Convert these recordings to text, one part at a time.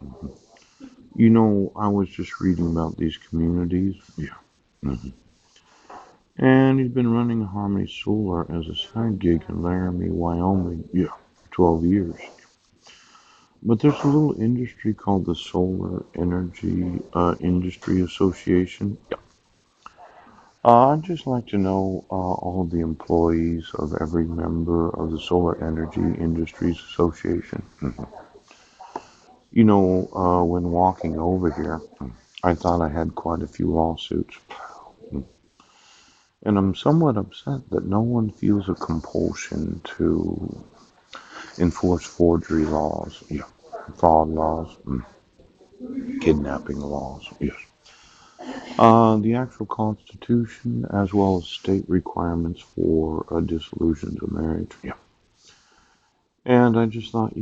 Mhm. I was just reading about these communities. Yeah. hmm And he's been running Harmony Solar as a side gig in Laramie, Wyoming. Yeah. 12 years. But there's a little industry called the Solar Energy Industry Association. Yeah. I'd just like to know all the employees of every member of the Solar Energy Industries Association. When walking over here, I thought I had quite a few lawsuits. And I'm somewhat upset that no one feels a compulsion to enforce forgery laws, yeah, fraud laws, kidnapping laws, yes. The actual Constitution, as well as state requirements for a dissolution of marriage, yeah. And I just thought,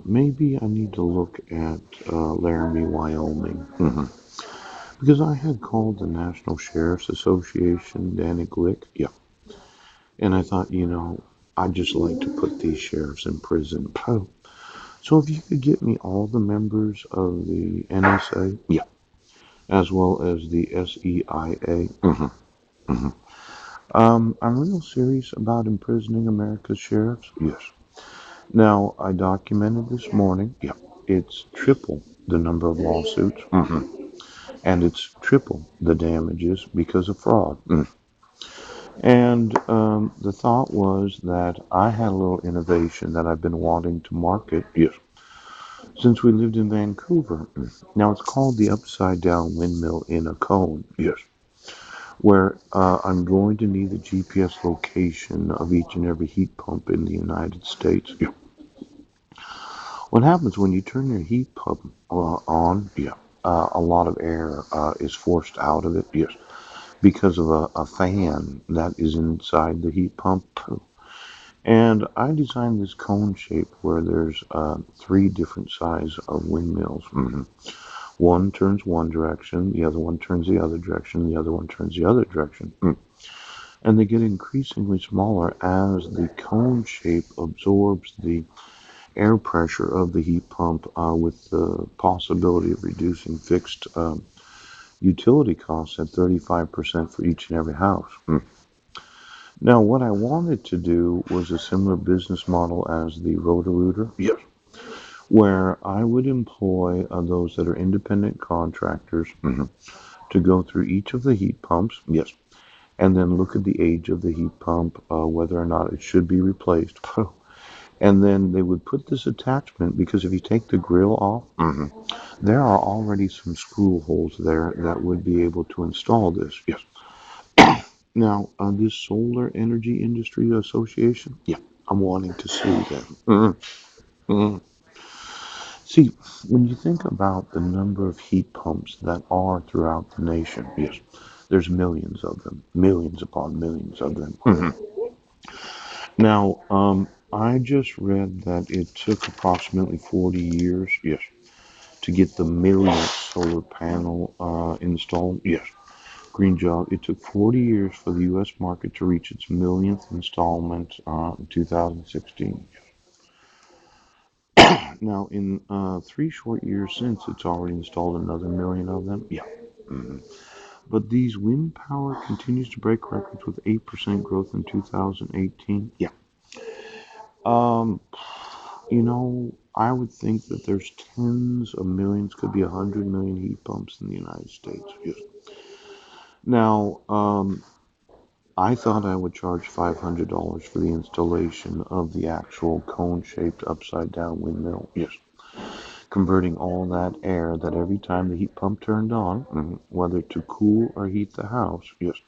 maybe I need to look at Laramie, Wyoming. Because I had called the National Sheriff's Association, Danny Glick, yeah. And I thought, I'd just like to put these sheriffs in prison. So if you could get me all the members of the NSA, yeah, as well as the SEIA. I'm real serious about imprisoning America's sheriffs. Yes. Now, I documented this morning. Yeah. It's triple the number of lawsuits. And it's triple the damages because of fraud. And the thought was that I had a little innovation that I've been wanting to market. Yes. Since we lived in Vancouver. Now, it's called the upside down windmill in a cone. Yes. Where I'm going to need the GPS location of each and every heat pump in the United States. Yeah. What happens when you turn your heat pump on? Yeah. A lot of air is forced out of it. Yes. Because of a fan that is inside the heat pump. And I designed this cone shape where there's three different sizes of windmills. One turns one direction, the other one turns the other direction, the other one turns the other direction. And they get increasingly smaller as the cone shape absorbs the air pressure of the heat pump with the possibility of reducing fixed utility costs at 35% for each and every house. Now, what I wanted to do was a similar business model as the Roto-Rooter. Yes. Where I would employ those that are independent contractors to go through each of the heat pumps. Yes. And then look at the age of the heat pump, whether or not it should be replaced. And then they would put this attachment because if you take the grill off, there are already some screw holes there that would be able to install this. Yes. Now, this Solar Energy Industry Association, yeah, I'm wanting to sue them. Mm. See, when you think about the number of heat pumps that are throughout the nation, yes, there's millions of them, millions upon millions of them. Now, I just read that it took approximately 40 years, yes, to get the millionth solar panel installed. Yes, green job. It took 40 years for the U.S. market to reach its millionth installment in 2016. Now, in 3 short years since, it's already installed another million of them. Yeah. Mhm. But these wind power continues to break records with 8% growth in 2018. Yeah. Um, I would think that there's tens of millions, could be 100 million heat pumps in the United States. Yes. Now, I thought I would charge $500 for the installation of the actual cone-shaped upside-down windmill. Yes. Converting all that air that every time the heat pump turned on, whether to cool or heat the house, yes,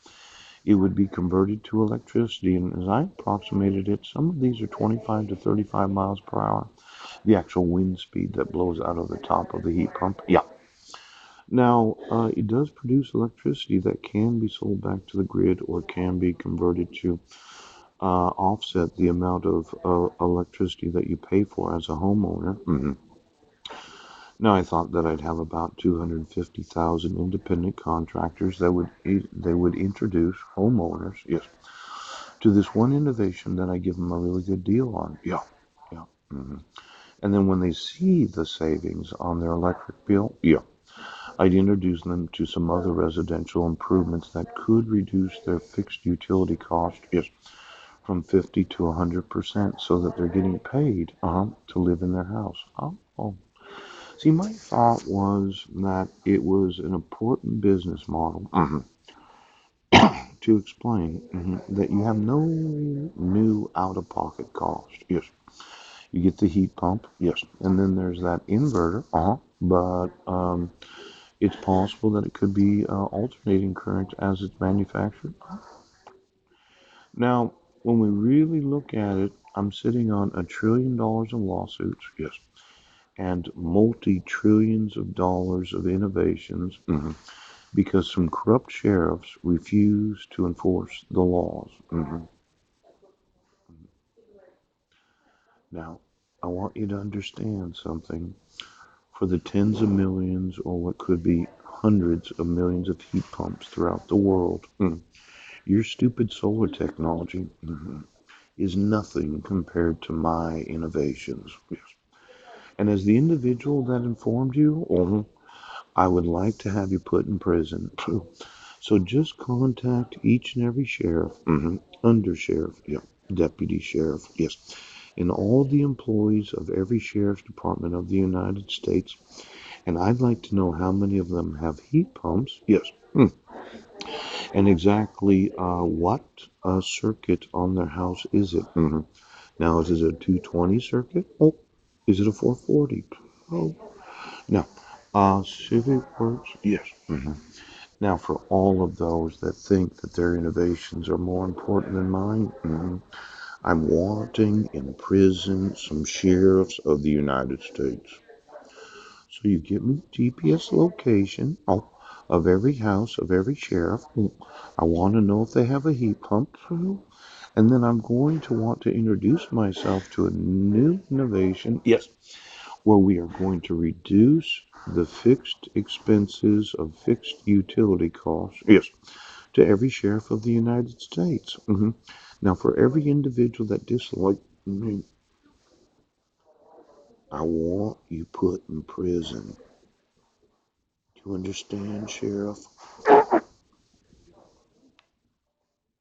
it would be converted to electricity. And as I approximated it, some of these are 25 to 35 miles per hour. The actual wind speed that blows out of the top of the heat pump. Yeah. Now, it does produce electricity that can be sold back to the grid or can be converted to offset the amount of electricity that you pay for as a homeowner. Now, I thought that I'd have about 250,000 independent contractors that they would introduce homeowners, yes, to this one innovation that I give them a really good deal on. Yeah, yeah. And then when they see the savings on their electric bill, yeah, I'd introduce them to some other residential improvements that could reduce their fixed utility cost, yes, from 50 to 100% so that they're getting paid to live in their house. Oh. See, my thought was that it was an important business model to explain that you have no new out of pocket cost. Yes, you get the heat pump. Yes, and then there's that inverter. But it's possible that it could be alternating current as it's manufactured. Now, when we really look at it, I'm sitting on $1 trillion in lawsuits. Yes, and multi-trillions of dollars of innovations because some corrupt sheriffs refuse to enforce the laws. Now, I want you to understand something. For the tens of millions, or what could be hundreds of millions of heat pumps throughout the world, your stupid solar technology is nothing compared to my innovations. Yes. And as the individual that informed you, I would like to have you put in prison. So just contact each and every sheriff, under sheriff, yeah, deputy sheriff, yes, and all the employees of every sheriff's department of the United States. And I'd like to know how many of them have heat pumps, yes, and exactly what circuit on their house is it. Now, is it a 220 circuit? Oh, is it a 440? Oh, no. Civic Works, yes. Now, for all of those that think that their innovations are more important than mine, I'm wanting in prison some sheriffs of the United States. So you give me GPS location of every house of every sheriff. I want to know if they have a heat pump. And then I'm going to want to introduce myself to a new innovation. Yes, where we are going to reduce the fixed expenses of fixed utility costs. Yes, to every sheriff of the United States. Now, for every individual that dislikes me, I want you put in prison. Do you understand, Sheriff?